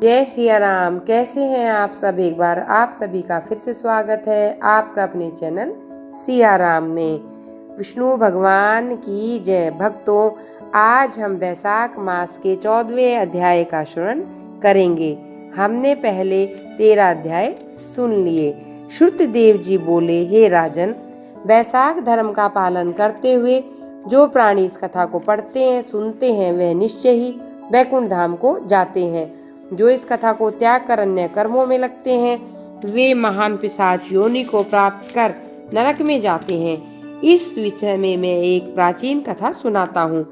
जय सिया राम। कैसे हैं आप सब? एक बार आप सभी का फिर से स्वागत है आपका अपने चैनल सिया राम में। विष्णु भगवान की जय। भक्तों, आज हम वैशाख मास के 14वें अध्याय का श्रवण करेंगे। हमने पहले 13 अध्याय सुन लिए। श्रुतदेव जी बोले, हे राजन, वैशाख धर्म का पालन करते हुए जो प्राणी इस कथा को पढ़ते हैं, सुनते हैं, वह निश्चय ही वैकुंठ धाम को जाते हैं। जो इस कथा को त्याग कर अन्य कर्मों में लगते हैं, वे महान पिशाच योनि को प्राप्त कर नरक में जाते हैं। इस विषय में मैं एक प्राचीन कथा सुनाता हूँ।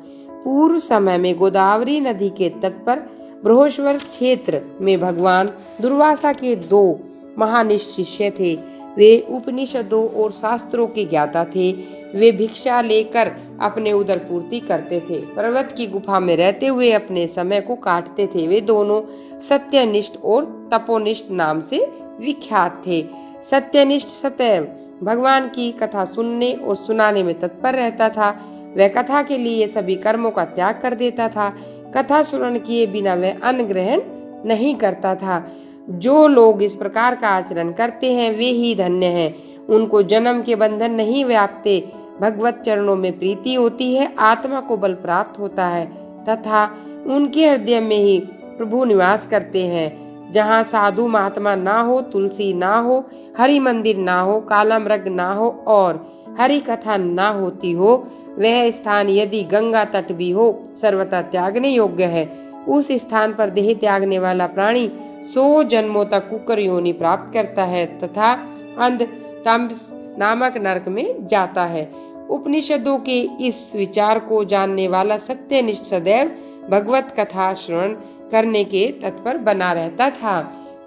पूर्व समय में गोदावरी नदी के तट पर बृहस्वर क्षेत्र में भगवान दुर्वासा के 2 महानिष्ठ शिष्य थे। वे उपनिषदों और शास्त्रों के ज्ञाता थे। वे भिक्षा लेकर अपने उदर पूर्ति करते थे। पर्वत की गुफा में रहते हुए अपने समय को काटते थे। वे दोनों सत्यनिष्ठ और तपोनिष्ठ नाम से विख्यात थे। सत्यनिष्ठ सदैव भगवान की कथा सुनने और सुनाने में तत्पर रहता था। वह कथा के लिए सभी कर्मों का त्याग कर देता था। कथा श्रवण किए बिना वह अन्न ग्रहण नहीं करता था। जो लोग इस प्रकार का आचरण करते हैं, वे ही धन्य हैं। उनको जन्म के बंधन नहीं व्यापते। भगवत चरणों में प्रीति होती है, आत्मा को बल प्राप्त होता है तथा उनके हृदय में ही प्रभु निवास करते हैं। जहाँ साधु महात्मा ना हो, तुलसी ना हो, हरि मंदिर ना हो, काला मृग ना हो और हरि कथा ना होती हो, वह स्थान यदि गंगा तट भी हो, सर्वथा त्यागने योग्य है। उस स्थान पर देह त्यागने वाला प्राणी 100 जन्मों तक कुकर योनि प्राप्त करता है तथा अंध तम्स नामक नरक में जाता है। उपनिषदों के इस विचार को जानने वाला सत्यनिष्ठ सदैव भगवत कथा श्रवण करने के तत्पर बना रहता था।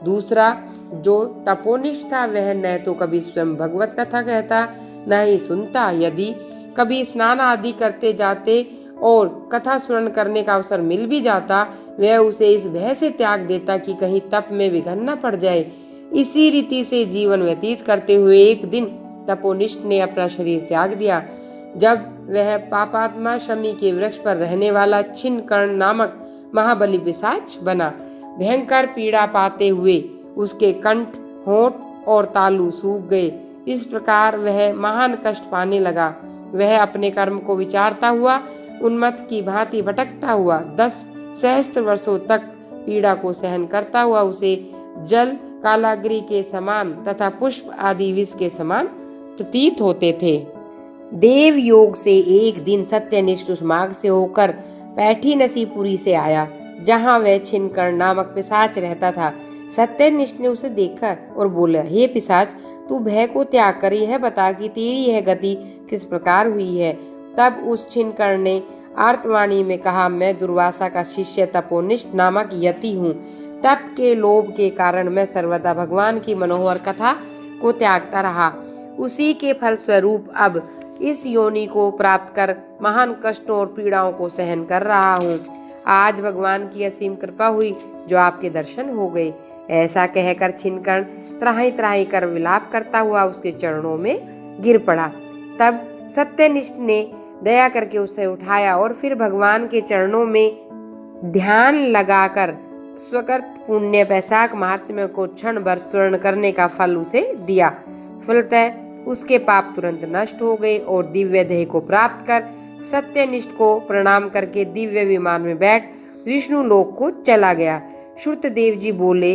दूसरा, जो तपोनिष्ठ था, वह न तो कभी स्वयं भगवत कथा कहता, न ही सुनता। यदि कभी स्नान आदि करते जाते और कथा श्रवण करने का अवसर मिल भी जाता, वह उसे इस भय से त्याग देता कि कहीं तप में विघ्न न पड़ जाए। इसी रीति से जीवन व्यतीत करते हुए एक दिन तपोनिष्ठ ने अपना शरीर त्याग दिया। जब वह पापात्मा शमी के वृक्ष पर रहने वाला छिन्नकर्ण नामक महाबली पिशाच बना, भयंकर पीड़ा पाते हुए उसके कंठ, होंठ और तालू सूख गए। इस प्रकार वह महान कष्ट पाने लगा। वह अपने कर्म को विचारता हुआ उन्मत्त की भांति भटकता हुआ 10 सहस्त्र वर्षों तक पीड़ा को सहन करता हुआ उसे जल कालाग्नि के समान तथा पुष्प आदि विष के समान प्रतीत होते थे। देव योग से एक दिन सत्यनिष्ठ उस मार्ग से होकर पैठी नसीपुरी से आया, जहाँ वह छिन्नकर्ण नामक पिशाच रहता था। सत्यनिष्ठ ने उसे देखा और बोला, हे पिशाच, तू भय को त्याग कर यह बता कि तेरी यह गति किस प्रकार हुई है। तब उस छिन्नकर्ण ने आर्तवाणी में कहा, मैं दुर्वासा का शिष्य तपोनिष्ठ नामक यति हूँ। तप के लोभ के कारण मैं सर्वदा भगवान की मनोहर कथा को त्यागता रहा। उसी के फलस्वरूप अब इस योनि को प्राप्त कर महान कष्टों और पीड़ाओं को सहन कर रहा हूँ। आज भगवान की असीम कृपा हुई जो आपके दर्शन हो गए। ऐसा कहकर छिन्नकर्ण त्राही त्राही कर विलाप करता हुआ उसके चरणों में गिर पड़ा। तब सत्यनिष्ठ ने दया करके उसे उठाया और फिर भगवान के चरणों में ध्यान लगाकर स्वकृत पुण्य वैशाख महात्म्य को क्षण भर स्मरण करने का फल उसे दिया। फलतः उसके पाप तुरंत नष्ट हो गए और दिव्य देह को प्राप्त कर सत्यनिष्ठ को प्रणाम करके दिव्य विमान में बैठ विष्णु लोक को चला गया। श्रुतदेव जी बोले,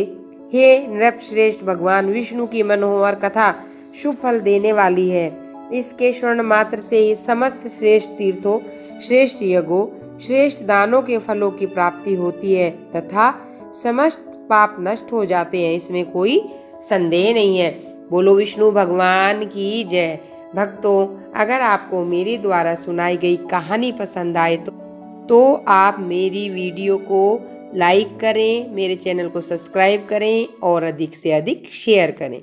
हे नृपश्रेष्ठ, भगवान विष्णु की मनोहर कथा शुभ फल देने वाली है। इसके श्रवण मात्र से ही समस्त श्रेष्ठ तीर्थों, श्रेष्ठ यज्ञों, श्रेष्ठ दानों के फलों की प्राप्ति होती है तथा समस्त पाप नष्ट हो जाते हैं। इसमें कोई संदेह नहीं है। बोलो विष्णु भगवान की जय। भक्तों, अगर आपको मेरे द्वारा सुनाई गई कहानी पसंद आए तो आप मेरी वीडियो को लाइक करें, मेरे चैनल को सब्सक्राइब करें और अधिक से अधिक शेयर करें।